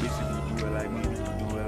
Bitches do it like me, do it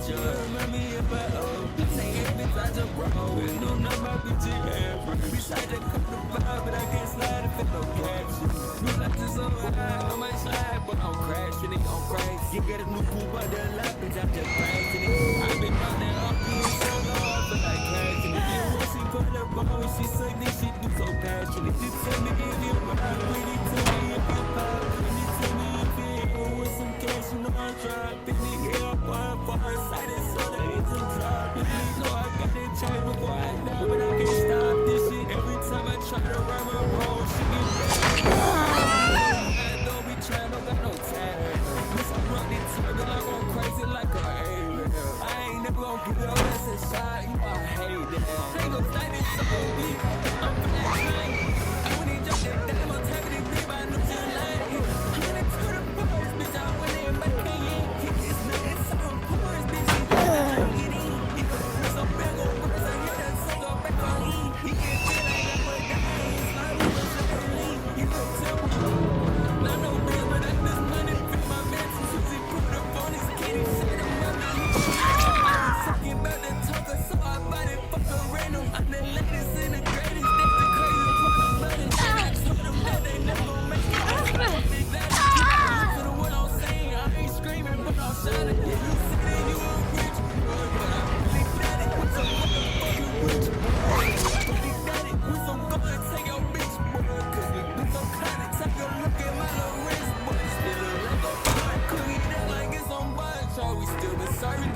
you remind me if I owe. Say every time you roll, and no number bitch in every. Beside the cup the vibe, but I can't slide if it no caption. Me like this so high, I might slide, but I'm crashing it, I'm crazy. You get a new coupe out there, like bitch, I'm just crashing it. I've been running up here so long, I feel like crashing it. Then when she put her bone, she say this shit do so passionate. She tell me if you ride with it, tell me if you pop, when you tell me if you hit with some cash, you know I'm dropping it. Get up on far side, so that it's a drop. No, I got it changed before I die, but I can't stop this shit. Every time I try to run my road, she get back. I don't be trying, don't got no time. Miss I run it, turn it like I'm crazy like a alien. I ain't never gonna give it up, that's a shot, you know I hate that. Ain't gon' stay this so deep, I'm flashing. I wouldn't jump that damn, I'm tapping it deep, I know you like it. I'm in to the boys, bitch, I went in, but can't get this nothing, so I'm poor, bitch, you can't get in. So big on words, I hear that so go back on E. He can't feel like that, but that ain't slime, he was like me. You can tell me, not no real, but I this money fit my mansion, so he put up on his kitty, shit, I'm running. Talking about the talker, so I bought it, fuck a random. I'm the latest and the greatest, that's the crazy part about it. I told them that they never gon' make it. Big glad I keep to the what I'm saying. I ain't screaming, but I'm shining. Yeah, you say that you a rich boy, but I'm really glad it with some motherfucking rich boy. Really glad it with some go and take your bitch boy. Cause we been so kind of take a look at my little wrist boy. Still a Lego boy, cookie that like it's on bunch. Oh, we still been serving.